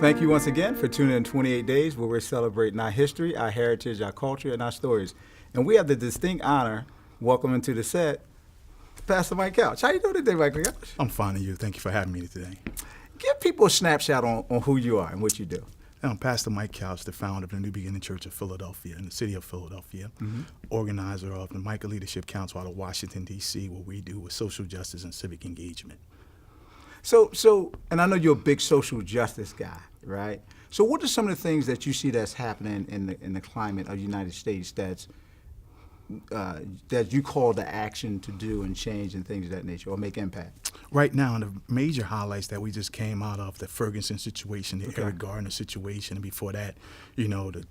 Thank you once again for tuning in 28 Days, where we're celebrating our history, our heritage, our culture, and our stories. And we have the distinct honor, welcoming to the set, Pastor Mike Couch. How you doing today, Mike Couch? I'm fine, and you. Thank you for having me today. Give people a snapshot on who you are and what you do. I'm Pastor Mike Couch, the founder of the New Beginning Church of Philadelphia in the city of Philadelphia, organizer of the Micah Leadership Council out of Washington, D.C., what we do with social justice and civic engagement. So, and I know you're a big social justice guy, right? So what are some of the things that you see that's happening in the climate of the United States that you call to action to do and change and things of that nature or make impact? Right now, the major highlights that we just came out of, the Ferguson situation, the Eric Gardner situation, and before that, the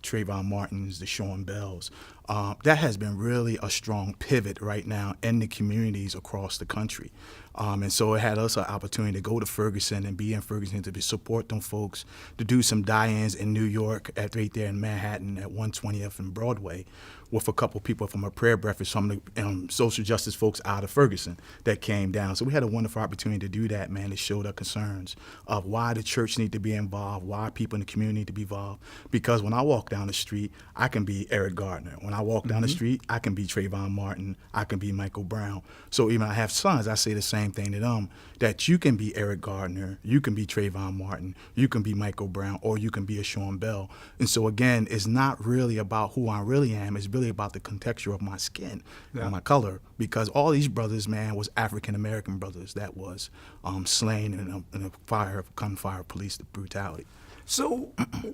Trayvon Martins, the Sean Bells, that has been really a strong pivot right now in the communities across the country. And so it had us an opportunity to go to Ferguson and be in Ferguson to support them folks, to do some die-ins in New York, right there in Manhattan at 120th and Broadway, with a couple people from a prayer breakfast from the social justice folks out of Ferguson that came down. So we had a wonderful opportunity to do that, man, to show the concerns of why the church need to be involved, why people in the community need to be involved. Because when I walk down the street, I can be Eric Gardner. When I walk down the street, I can be Trayvon Martin. I can be Michael Brown. So even I have sons, I say the same thing to them, that you can be Eric Gardner, you can be Trayvon Martin, you can be Michael Brown, or you can be a Sean Bell. And so again, it's not really about who I really am. It's really about the contexture of my skin and my color, because all these brothers, man, was African-American brothers that was slain in a gunfire of police brutality. So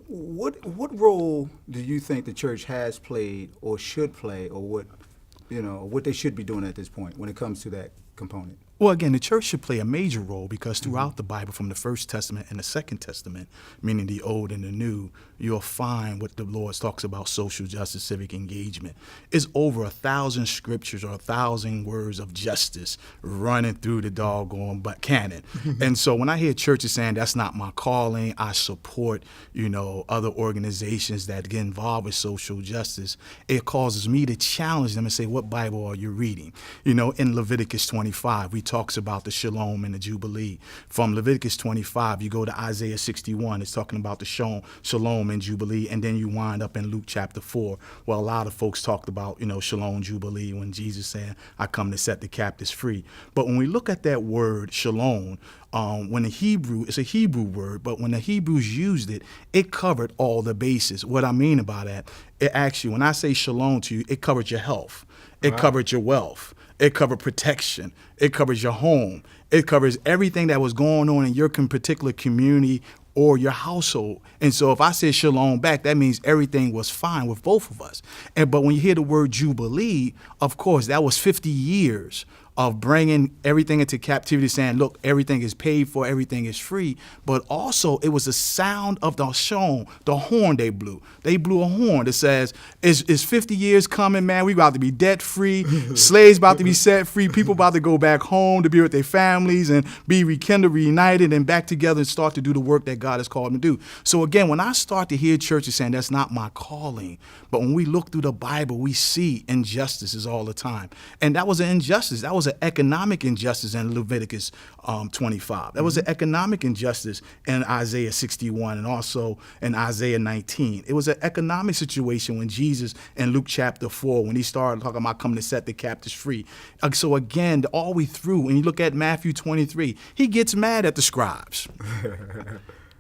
what role do you think the church has played or should play, or what they should be doing at this point when it comes to that component? Well, again, the church should play a major role because throughout the Bible, from the First Testament and the Second Testament, meaning the Old and the New, you'll find what the Lord talks about social justice, civic engagement. It's over 1,000 scriptures or 1,000 words of justice running through the doggone canon. And so when I hear churches saying that's not my calling, I support, other organizations that get involved with social justice, it causes me to challenge them and say, what Bible are you reading? In Leviticus 25, we talks about the shalom and the jubilee. From Leviticus 25, you go to Isaiah 61. It's talking about the shalom and jubilee, and then you wind up in Luke chapter 4, where a lot of folks talked about, shalom, jubilee, when Jesus said, I come to set the captives free. But when we look at that word shalom, it's a Hebrew word, but when the Hebrews used it, it covered all the bases. What I mean by that, it actually, when I say shalom to you, it covered your health, it covered your wealth, it covered protection, it covers your home, it covers everything that was going on in your particular community or your household. And so if I said shalom back, that means everything was fine with both of us. But when you hear the word jubilee, of course, that was 50 years of bringing everything into captivity, saying, look, everything is paid for, everything is free. But also it was the sound of the horn they blew. They blew a horn that says, it's 50 years coming, man. We about to be debt free. Slaves about to be set free. People about to go back home to be with their families and be rekindled, reunited, and back together and start to do the work that God has called them to do. So again, when I start to hear churches saying that's not my calling, but when we look through the Bible, we see injustices all the time. And that was an injustice. That was an economic injustice in Leviticus 25. That was an economic injustice in Isaiah 61 and also in Isaiah 19. It was an economic situation when Jesus in Luke chapter 4, when he started talking about coming to set the captives free. So again, all the way through, when you look at Matthew 23, he gets mad at the scribes.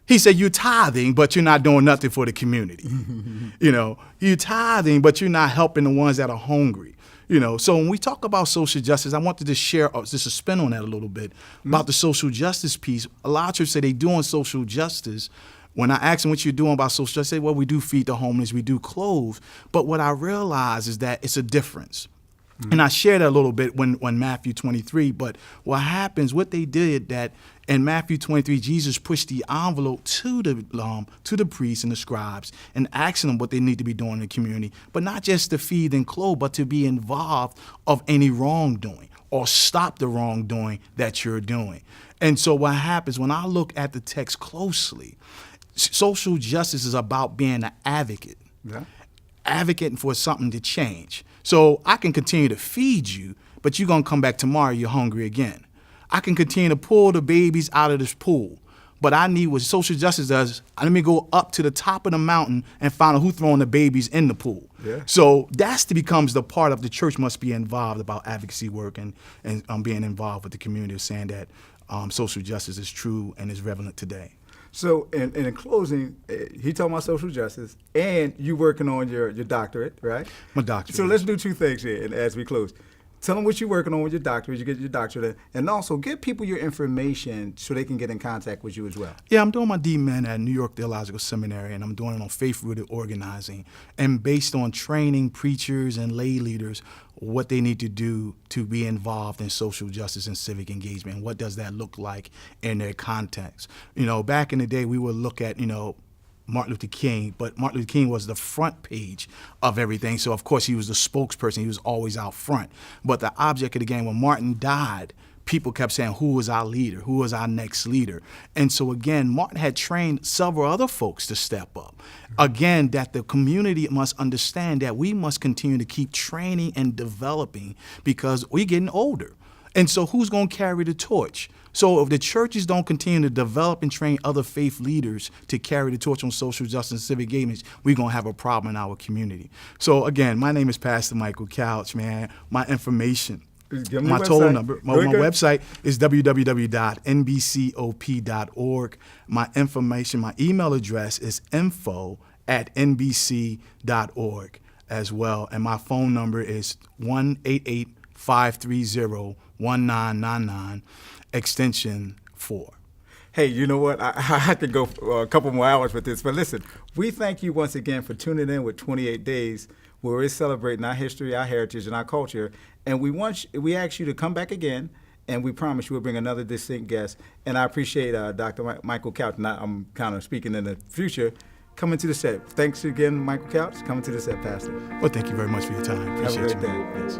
He said, you're tithing, but you're not doing nothing for the community. You're tithing, but you're not helping the ones that are hungry. So when we talk about social justice, I wanted to share just a spin on that a little bit about the social justice piece. A lot of churches say they're doing social justice. When I ask them what you're doing about social justice, they say, well, we do feed the homeless, we do clothe. But what I realize is that it's a difference. And I shared that a little bit when Matthew 23, but what happens, what they did that in Matthew 23, Jesus pushed the envelope to the priests and the scribes and asking them what they need to be doing in the community, but not just to feed and clothe, but to be involved of any wrongdoing or stop the wrongdoing that you're doing. And so what happens when I look at the text closely, social justice is about being an advocate, advocating for something to change. So I can continue to feed you, but you're going to come back tomorrow, you're hungry again. I can continue to pull the babies out of this pool, But I need what social justice does. Let me go up to the top of the mountain and find out who throwing the babies in the pool. Yeah. So becomes the part of the church must be involved about advocacy work and being involved with the community, of saying that social justice is true and is relevant today. So, in closing, he talking about social justice, and you working on your doctorate, right? My doctorate. So let's do two things here, and as we close. Tell them what you're working on with your doctorate, you get your doctorate, and also give people your information so they can get in contact with you as well. Yeah, I'm doing my DMin at New York Theological Seminary, and I'm doing it on faith-rooted organizing, and based on training preachers and lay leaders what they need to do to be involved in social justice and civic engagement, and what does that look like in their context. Back in the day, we would look at, Martin Luther King, but Martin Luther King was the front page of everything. So, of course, he was the spokesperson. He was always out front. But the object of the game, when Martin died, people kept saying, who was our leader? Who was our next leader? And so, again, Martin had trained several other folks to step up. Again, that the community must understand that we must continue to keep training and developing because we're getting older. And so who's going to carry the torch? So if the churches don't continue to develop and train other faith leaders to carry the torch on social justice and civic engagement, we're going to have a problem in our community. So again, my name is Pastor Michael Couch, man. My information, my toll number, my website is www.nbcop.org. My information, my email address is info@nbc.org as well. And my phone number is 1-888-530-1999, extension 4. Hey, you know what? I could go for a couple more hours with this, but listen, we thank you once again for tuning in with 28 Days, where we're celebrating our history, our heritage, and our culture. And we ask you to come back again, and we promise you we'll bring another distinct guest. And I appreciate Dr. Michael Couch. Now I'm kind of speaking in the future, coming to the set. Thanks again, Michael Couch, coming to the set, Pastor. Well, thank you very much for your time. Appreciate Have a great day. Yes.